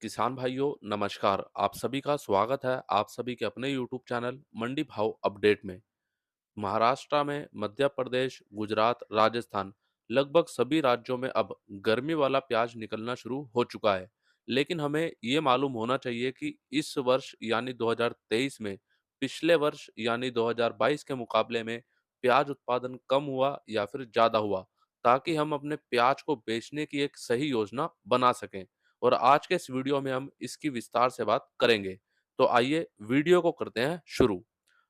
किसान भाइयों नमस्कार। आप सभी का स्वागत है आप सभी के अपने यूट्यूब चैनल मंडी भाव अपडेट में। महाराष्ट्र में, मध्य प्रदेश, गुजरात, राजस्थान लगभग सभी राज्यों में अब गर्मी वाला प्याज निकलना शुरू हो चुका है। लेकिन हमें ये मालूम होना चाहिए कि इस वर्ष यानी 2023 में पिछले वर्ष यानी 2022 के मुकाबले में प्याज उत्पादन कम हुआ या फिर ज्यादा हुआ, ताकि हम अपने प्याज को बेचने की एक सही योजना बना सकें। और आज के इस वीडियो में हम इसकी विस्तार से बात करेंगे। तो आइए वीडियो को करते हैं शुरू।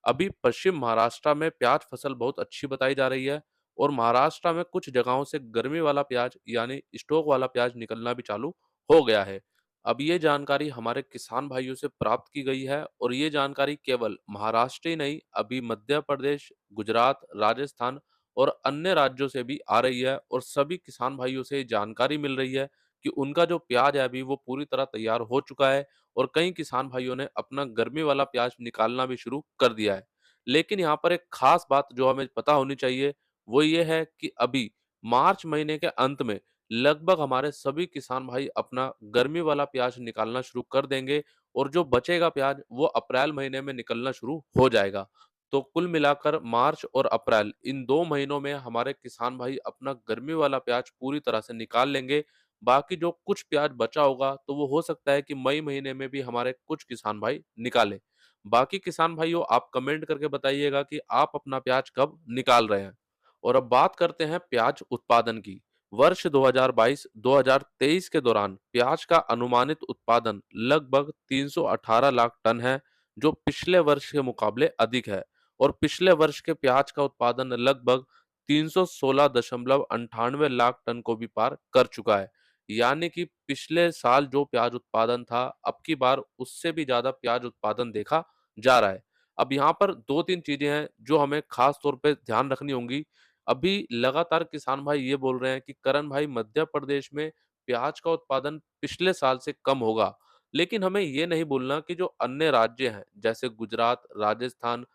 अभी पश्चिम महाराष्ट्र में प्याज फसल बहुत अच्छी बताई जा रही है और महाराष्ट्र में कुछ जगहों से गर्मी वाला प्याज यानी स्टॉक वाला प्याज निकलना भी चालू हो गया है। अब ये जानकारी हमारे किसान भाइयों से प्राप्त की गई है और ये जानकारी केवल महाराष्ट्र ही नहीं, अभी मध्य प्रदेश, गुजरात, राजस्थान और अन्य राज्यों से भी आ रही है और सभी किसान भाइयों से ये जानकारी मिल रही है कि उनका जो प्याज है अभी वो पूरी तरह तैयार हो चुका है और कई किसान भाइयों ने अपना गर्मी वाला प्याज निकालना भी शुरू कर दिया है। लेकिन यहाँ पर एक खास बात जो हमें पता होनी चाहिए, वो ये है कि अभी मार्च महीने के अंत में लगभग हमारे सभी किसान भाई अपना गर्मी वाला प्याज निकालना शुरू कर देंगे और जो बचेगा प्याज वो अप्रैल महीने में निकलना शुरू हो जाएगा। तो कुल मिलाकर मार्च और अप्रैल इन 2 महीनों में हमारे किसान भाई अपना गर्मी वाला प्याज पूरी तरह से निकाल लेंगे। बाकी जो कुछ प्याज बचा होगा तो वो हो सकता है कि मई महीने में भी हमारे कुछ किसान भाई निकालें। बाकी किसान भाइयों आप कमेंट करके बताइएगा कि आप अपना प्याज कब निकाल रहे हैं। और अब बात करते हैं प्याज उत्पादन की। वर्ष 2022-2023 के दौरान प्याज का अनुमानित उत्पादन लगभग 318 लाख टन है, जो पिछले वर्ष के मुकाबले अधिक है। और पिछले वर्ष के प्याज का उत्पादन लगभग 316.98 लाख टन को भी पार कर चुका है। यानी कि पिछले साल जो प्याज उत्पादन था, अब की बार उससे भी ज्यादा प्याज उत्पादन देखा जा रहा है। अब यहाँ पर 2-3 चीजें हैं जो हमें खास तौर पे ध्यान रखनी होंगी। अभी लगातार किसान भाई ये बोल रहे हैं कि करण भाई मध्य प्रदेश में प्याज का उत्पादन पिछले साल से कम होगा। लेकिन हमें ये नहीं भूलना कि जो अन्य राज्य हैं जैसे गुजरात, राजस्थान,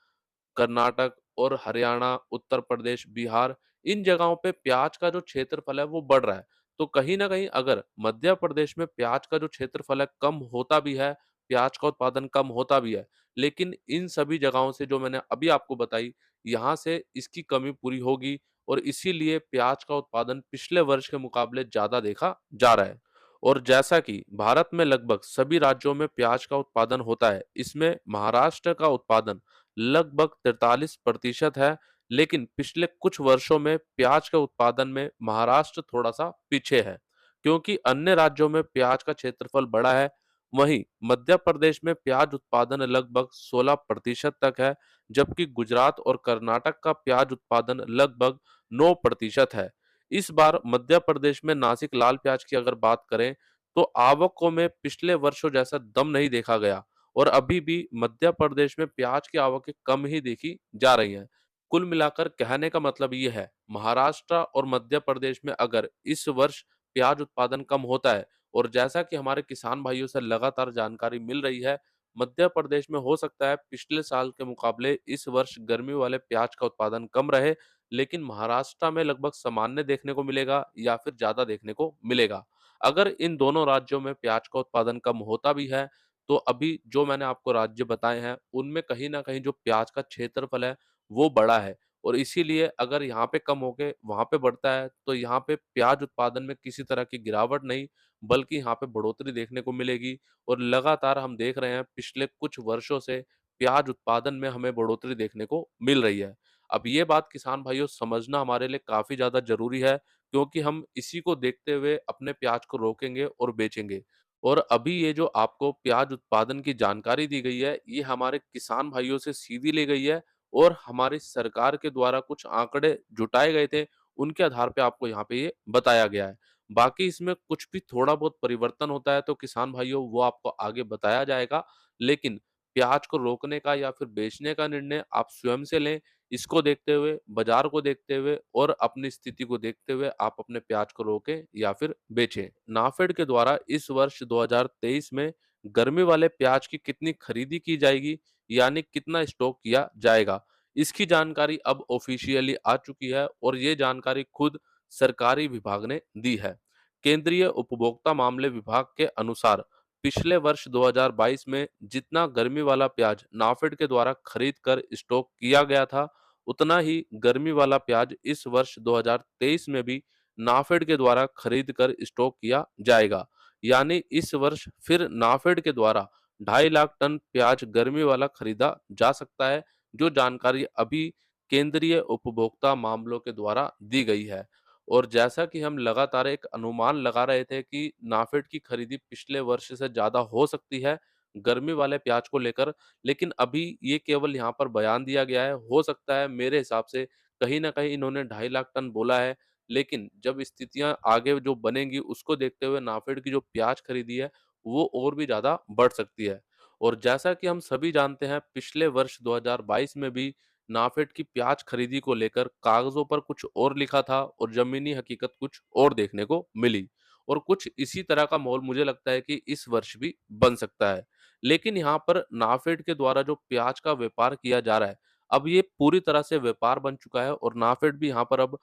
कर्नाटक और हरियाणा, उत्तर प्रदेश, बिहार, इन जगहों पे प्याज का जो क्षेत्रफल है वो बढ़ रहा है। तो कहीं न कहीं अगर मध्य प्रदेश में प्याज का जो क्षेत्रफल है कम होता भी है, प्याज का उत्पादन कम होता भी है, लेकिन इन सभी जगहों से जो मैंने अभी आपको बताई, यहाँ से इसकी कमी पूरी होगी और इसीलिए प्याज का उत्पादन पिछले वर्ष के मुकाबले ज़्यादा देखा जा रहा है। और जैसा कि भारत में लगभग सभी राज्यों में प्याज का उत्पादन होता है, इसमें महाराष्ट्र का उत्पादन लगभग 43% है। लेकिन पिछले कुछ वर्षों में प्याज के उत्पादन में महाराष्ट्र थोड़ा-सा पीछे है, क्योंकि अन्य राज्यों में प्याज का क्षेत्रफल बड़ा है। वहीं मध्य प्रदेश में प्याज उत्पादन लगभग 16% तक है, जबकि गुजरात और कर्नाटक का प्याज उत्पादन लगभग 9% है। इस बार मध्य प्रदेश में नासिक लाल प्याज की अगर बात करें, तो आवकों में पिछले वर्षों जैसा दम नहीं देखा गया और अभी भी मध्य प्रदेश में प्याज की आवकें कम ही देखी जा रही हैं। कुल मिलाकर कहने का मतलब ये है, महाराष्ट्र और मध्य प्रदेश में अगर इस वर्ष प्याज उत्पादन कम होता है और जैसा कि हमारे किसान भाइयों से लगातार जानकारी मिल रही है, मध्य प्रदेश में हो सकता है पिछले साल के मुकाबले इस वर्ष गर्मी वाले प्याज का उत्पादन कम रहे, लेकिन महाराष्ट्र में लगभग सामान्य देखने को मिलेगा या फिर ज्यादा देखने को मिलेगा। अगर इन दोनों राज्यों में प्याज का उत्पादन कम होता भी है, तो अभी जो मैंने आपको राज्य बताए हैं, उनमें कहीं न कहीं जो प्याज का क्षेत्रफल है, वो बड़ा है और इसीलिए अगर यहाँ पे कम होके वहाँ पे बढ़ता है, तो यहाँ पे प्याज उत्पादन में किसी तरह की गिरावट नहीं, बल्कि यहाँ पे बढ़ोतरी देखने को मिलेगी और लगातार हम देख रहे हैं पिछले कुछ वर्षों से प्याज उत्पादन में हमें बढ़ोतरी देखने को मिल रही है। अब ये बात किसान भाइयों समझना हमारे लिए काफ़ी ज़्यादा ज़रूरी है, क्योंकि हम इसी को देखते हुए अपने प्याज को रोकेंगे और बेचेंगे। और अभी ये जो आपको प्याज उत्पादन की जानकारी दी गई है, ये हमारे किसान भाइयों से सीधी ली गई है और हमारी सरकार के द्वारा कुछ आंकड़े जुटाए गए थे, उनके आधार पे आपको यहाँ पे ये बताया गया है। बाकी इसमें कुछ भी थोड़ा बहुत परिवर्तन होता है तो किसान भाइयों वो आपको आगे बताया जाएगा, लेकिन प्याज को रोकने का या फिर बेचने का निर्णय आप स्वयं से लें। इसको देखते हुए, बाजार को देखते हुए और अपनी स्थिति को देखते हुए आप अपने प्याज को रोकें या फिर बेचें। नाफेड के द्वारा इस वर्ष 2023 में गर्मी वाले प्याज की कितनी खरीदी की जाएगी, यानी कितना स्टॉक किया जाएगा, इसकी जानकारी अब ऑफिशियली आ चुकी है और ये जानकारी खुद सरकारी विभाग ने दी है। केंद्रीय उपभोक्ता मामले विभाग के अनुसार पिछले वर्ष 2022 में जितना गर्मी वाला प्याज नाफेड के द्वारा खरीद कर स्टॉक किया गया था, उतना ही गर्मी वाला प्याज इस वर्ष 2023 में भी नाफेड के द्वारा खरीद कर स्टॉक किया जाएगा। यानी इस वर्ष फिर नाफेड के द्वारा 2.5 लाख टन प्याज गर्मी वाला खरीदा जा सकता है, जो जानकारी अभी केंद्रीय उपभोक्ता मामलों के द्वारा दी गई है। और जैसा कि हम लगातार एक अनुमान लगा रहे थे कि नाफेड की खरीदी पिछले वर्ष से ज़्यादा हो सकती है, गर्मी वाले प्याज को लेकर, लेकिन अभी ये केवल यहाँ पर बयान दिया गया है। हो सकता है मेरे हिसाब से कहीं न कहीं इन्होंने 2.5 लाख टन बोला है, लेकिन जब स्थितियाँ आगे जो बनेंगी उसको देखते हुए नाफेड की जो प्याज खरीदी है, वो और भी ज़्यादा बढ़ सकती है। और जैसा कि हम सभी जानते हैं, पिछले वर्ष 2022 में भी नाफेड की प्याज खरीदी को लेकर कागजों पर कुछ और लिखा था और जमीनी हकीकत कुछ और देखने को मिली। और कुछ इसी तरह का माहौल मुझे लगता है कि इस वर्ष भी बन सकता है। लेकिन यहाँ पर नाफेड के द्वारा जो प्याज का व्यापार किया जा रहा है, अब ये पूरी तरह से व्यापार बन चुका है और नाफेड भी यहाँ पर अब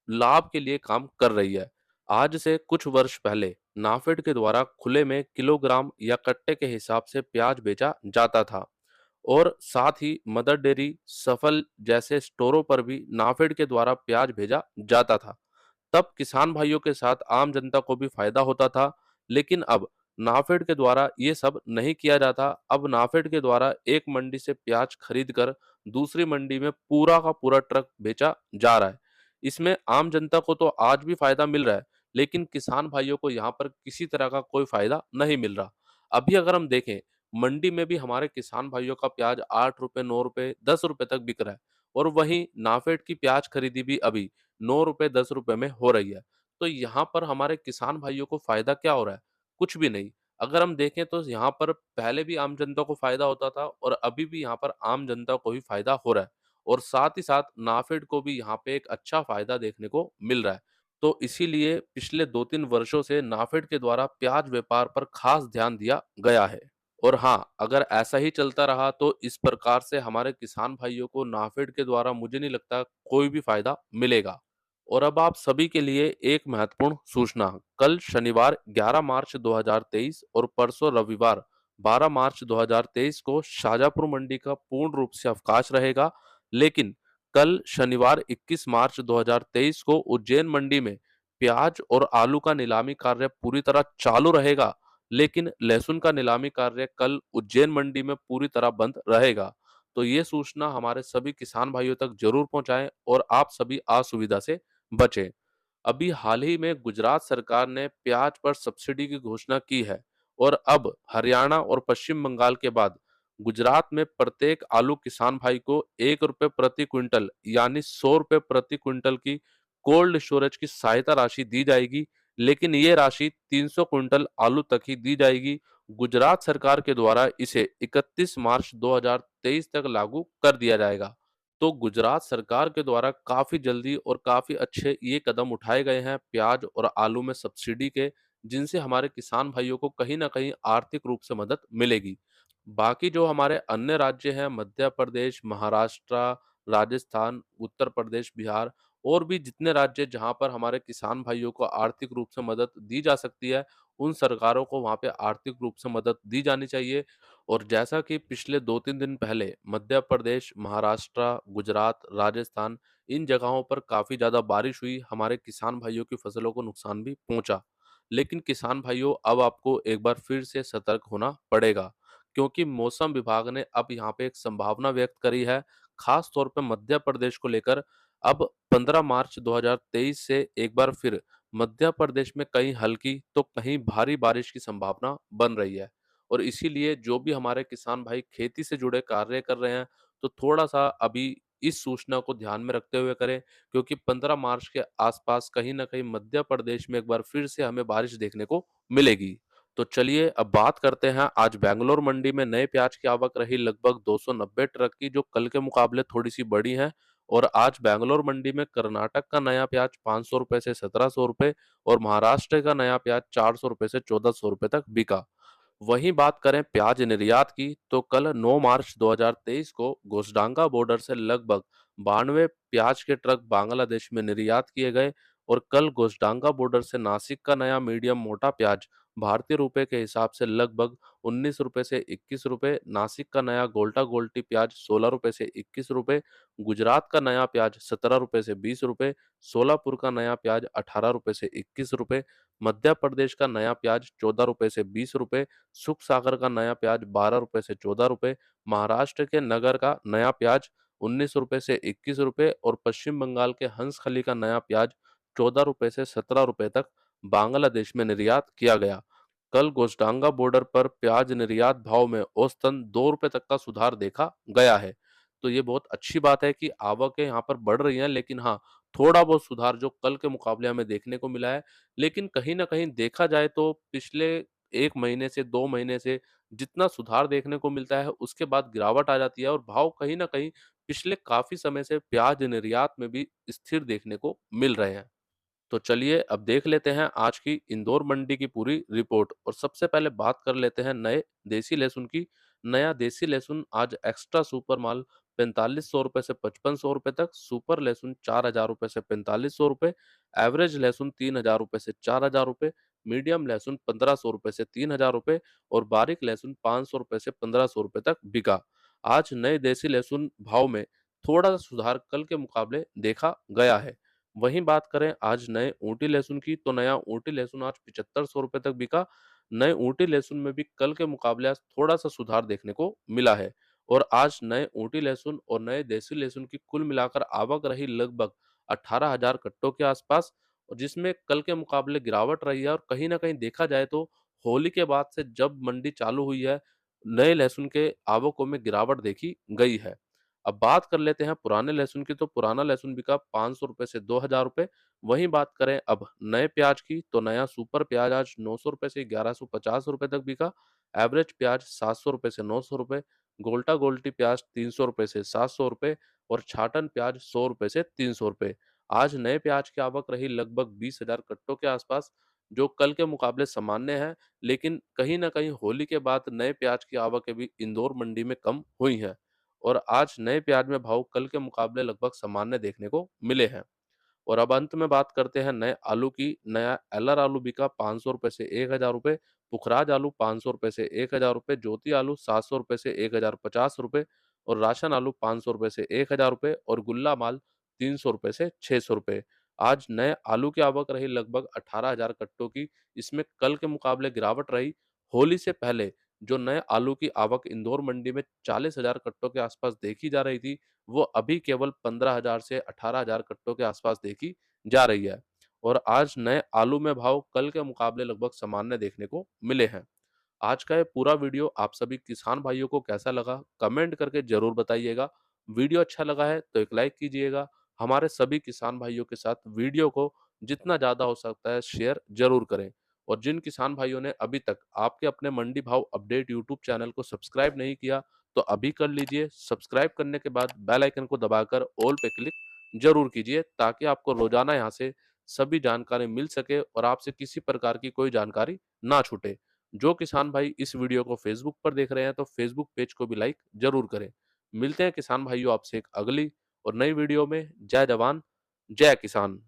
लाभ के लिए काम कर रही है। आज से कुछ वर्ष पहले नाफेड के द्वारा खुले में किलोग्राम या कट्टे के हिसाब से प्याज बेचा जाता था। और साथ ही मदर डेयरी, सफल जैसे स्टोरों पर भी नाफेड के द्वारा प्याज भेजा जाता था। तब किसान भाइयों के साथ आम जनता को भी फायदा होता था, लेकिन अब नाफेड के द्वारा ये सब नहीं किया जाता। अब नाफेड के द्वारा एक मंडी से प्याज खरीद कर दूसरी मंडी में पूरा का पूरा ट्रक बेचा जा रहा है। इसमें आम जनता को तो आज भी फायदा मिल रहा है, लेकिन किसान भाइयों को यहाँ पर किसी तरह का कोई फायदा नहीं मिल रहा। अभी अगर हम देखें, मंडी में भी हमारे किसान भाइयों का प्याज ₹8, ₹9, ₹10 तक बिक रहा है और वहीं नाफेड की प्याज खरीदी भी अभी ₹9, ₹10 में हो रही है। तो यहाँ पर हमारे किसान भाइयों को फ़ायदा क्या हो रहा है? कुछ भी नहीं। अगर हम देखें तो यहाँ पर पहले भी आम जनता को फ़ायदा होता था और अभी भी यहाँ पर आम जनता को ही फ़ायदा हो रहा है और साथ ही साथ नाफेड को भी यहाँ पे एक अच्छा फ़ायदा देखने को मिल रहा है। तो इसीलिए पिछले 2-3 वर्षों से नाफेड के द्वारा प्याज व्यापार पर खास ध्यान दिया गया है। और हाँ, अगर ऐसा ही चलता रहा तो इस प्रकार से हमारे किसान भाइयों को नाफेड के द्वारा मुझे नहीं लगता कोई भी फायदा मिलेगा। और अब आप सभी के लिए एक महत्वपूर्ण सूचना, कल शनिवार 11 मार्च 2023 और परसों रविवार 12 मार्च 2023 को शाजापुर मंडी का पूर्ण रूप से अवकाश रहेगा। लेकिन कल शनिवार 21 मार्च 2023 को उज्जैन मंडी में प्याज और आलू का नीलामी कार्य पूरी तरह चालू रहेगा, लेकिन लहसुन का नीलामी कार्य कल उज्जैन मंडी में पूरी तरह बंद रहेगा। तो ये सूचना हमारे सभी किसान भाइयों तक जरूर पहुंचाएं और आप सभी असुविधा से बचें। अभी हाल ही में गुजरात सरकार ने प्याज पर सब्सिडी की घोषणा की है और अब हरियाणा और पश्चिम बंगाल के बाद गुजरात में प्रत्येक आलू किसान भाई को ₹1 प्रति क्विंटल यानी ₹100 प्रति क्विंटल की कोल्ड स्टोरेज की सहायता राशि दी जाएगी। लेकिन ये राशि 300 क्विंटल आलू तक ही दी जाएगी। गुजरात सरकार के द्वारा इसे 31 मार्च 2023 तक लागू कर दिया जाएगा। तो गुजरात सरकार के द्वारा काफ़ी जल्दी और काफ़ी अच्छे ये कदम उठाए गए हैं प्याज और आलू में सब्सिडी के, जिनसे हमारे किसान भाइयों को कहीं न कहीं आर्थिक रूप से मदद मिलेगी। बाकी जो हमारे अन्य राज्य हैं मध्य प्रदेश, महाराष्ट्र, राजस्थान, उत्तर प्रदेश, बिहार और भी जितने राज्य जहाँ पर हमारे किसान भाइयों को आर्थिक रूप से मदद दी जा सकती है, उन सरकारों को वहाँ पे आर्थिक रूप से मदद दी जानी चाहिए। और जैसा कि पिछले 2-3 दिन पहले मध्य प्रदेश, महाराष्ट्र, गुजरात, राजस्थान इन जगहों पर काफ़ी ज़्यादा बारिश हुई, हमारे किसान भाइयों की फसलों को नुकसान भी पहुँचा। लेकिन किसान भाइयों अब आपको एक बार फिर से सतर्क होना पड़ेगा, क्योंकि मौसम विभाग ने अब यहाँ पे एक संभावना व्यक्त करी है, खास तौर पे मध्य प्रदेश को लेकर। अब 15 मार्च 2023 से एक बार फिर मध्य प्रदेश में कहीं हल्की तो कहीं भारी बारिश की संभावना बन रही है। और इसीलिए जो भी हमारे किसान भाई खेती से जुड़े कार्य कर रहे हैं, तो थोड़ा-सा अभी इस सूचना को ध्यान में रखते हुए करें, क्योंकि 15 मार्च के आसपास कहीं न कहीं मध्य प्रदेश में एक बार फिर से हमें बारिश देखने को मिलेगी। तो चलिए अब बात करते हैं, आज बैंगलोर मंडी में नए प्याज की आवक रही लगभग 290 ट्रक की, जो कल के मुकाबले थोड़ी-सी बढ़ी है। और आज बैंगलोर मंडी में कर्नाटक का नया प्याज ₹500 से ₹1700 और महाराष्ट्र का नया प्याज ₹400 से ₹1400 तक बिका। वहीं बात करें प्याज निर्यात की, तो कल 9 मार्च 2023 को घोसडांगा बॉर्डर से लगभग 92 प्याज के ट्रक बांग्लादेश में निर्यात किए गए और कल घोसडांगा बॉर्डर से नासिक का नया मीडियम मोटा प्याज भारतीय रुपए के हिसाब से लगभग ₹19 से ₹21, नासिक का नया गोल्टा-गोल्टी प्याज ₹16 से ₹21, गुजरात का नया प्याज ₹17 से ₹20, सोलापुर का नया प्याज ₹18 से ₹21, मध्य प्रदेश का नया प्याज ₹14 से ₹20, सुख सागर का नया प्याज ₹12 से ₹14, महाराष्ट्र के नगर का नया प्याज ₹19 से ₹21 और पश्चिम बंगाल के हंसखली का नया प्याज ₹14 से ₹17 तक बांग्लादेश में निर्यात किया गया। कल गोशडांगा बॉर्डर पर प्याज निर्यात भाव में औसतन ₹2 तक का सुधार देखा गया है। तो ये बहुत अच्छी बात है कि आवकें यहाँ पर बढ़ रही हैं, लेकिन हाँ, थोड़ा बहुत सुधार जो कल के मुकाबले हमें देखने को मिला है। लेकिन कहीं न कहीं देखा जाए तो पिछले 1 महीने से 2 महीने से जितना सुधार देखने को मिलता है, उसके बाद गिरावट आ जाती है और भाव कहीं न कहीं पिछले काफ़ी समय से प्याज निर्यात में भी स्थिर देखने को मिल रहे हैं। तो चलिए अब देख लेते हैं आज की इंदौर मंडी की पूरी रिपोर्ट और सबसे पहले बात कर लेते हैं नए देसी लहसुन की। नया देसी लहसुन आज एक्स्ट्रा सुपर माल ₹4500 से ₹5500 तक, सुपर लहसुन ₹4000 से ₹4500, एवरेज लहसुन ₹3000 से ₹4000, मीडियम लहसुन ₹1500 से ₹3000 और बारीक लहसुन ₹500 से ₹1500 तक बिका। आज नए देसी लहसुन भाव में थोड़ा सा सुधार कल के मुकाबले देखा गया है। वहीं बात करें आज नए ऊँटी लहसुन की, तो नया ऊँटी लहसुन आज ₹7500 तक बिका। नए ऊँटी लहसुन में भी कल के मुकाबले आज थोड़ा-सा सुधार देखने को मिला है और आज नए ऊँटी लहसुन और नए देसी लहसुन की कुल मिलाकर आवक रही लगभग 18,000 कट्टों के आसपास और जिसमें कल के मुकाबले गिरावट रही है और कहीं न कहीं देखा जाए तो होली के बाद से जब मंडी चालू हुई है, नए लहसुन के आवकों में गिरावट देखी गई है। अब बात कर लेते हैं पुराने लहसुन की, तो पुराना लहसुन बिका ₹500 से ₹2000। वहीं बात करें अब नए प्याज की, तो नया सुपर प्याज आज ₹900 से ₹1150 तक बिका। एवरेज प्याज ₹700 से ₹900, गोल्टा गोल्टी प्याज ₹300 से ₹700 और छाटन प्याज ₹100 से ₹300। आज नए प्याज की आवक रही लगभग 20,000 कट्टों के आसपास, जो कल के मुकाबले सामान्य है, लेकिन कहीं न कहीं होली के बाद नए प्याज की आवकें भी इंदौर मंडी में कम हुई हैं। और आज नए प्याज में भाव कल के मुकाबले लगभग सामान्य देखने को मिले हैं। और अब अंत में बात करते हैं नए आलू की। नया एलर आलू बिका ₹500 से ₹1000, पुखराज आलू ₹500 से ₹1000, ज्योति आलू ₹700 से ₹1050 और राशन आलू ₹500 से ₹1000 और गुल्ला माल ₹300 से ₹600। आज नए आलू की आवक रही लगभग 18,000 कट्टों की, इसमें कल के मुकाबले गिरावट रही। होली से पहले जो नए आलू की आवक इंदौर मंडी में 40,000 कट्टों के आसपास देखी जा रही थी, वो अभी केवल 15,000 से 18,000 कट्टों के आसपास देखी जा रही है और आज नए आलू में भाव कल के मुकाबले लगभग सामान्य देखने को मिले हैं। आज का ये पूरा वीडियो आप सभी किसान भाइयों को कैसा लगा, कमेंट करके ज़रूर बताइएगा। वीडियो अच्छा लगा है तो एक लाइक कीजिएगा। हमारे सभी किसान भाइयों के साथ वीडियो को जितना ज़्यादा हो सकता है शेयर ज़रूर करें और जिन किसान भाइयों ने अभी तक आपके अपने मंडी भाव अपडेट यूट्यूब चैनल को सब्सक्राइब नहीं किया, तो अभी कर लीजिए। सब्सक्राइब करने के बाद बेल आइकन को दबाकर ऑल पे क्लिक ज़रूर कीजिए ताकि आपको रोज़ाना यहाँ से सभी जानकारी मिल सके और आपसे किसी प्रकार की कोई जानकारी ना छूटे। जो किसान भाई इस वीडियो को फेसबुक पर देख रहे हैं तो फेसबुक पेज को भी लाइक ज़रूर करें। मिलते हैं किसान भाइयों आपसे एक अगली और नई वीडियो में। जय जवान, जय किसान।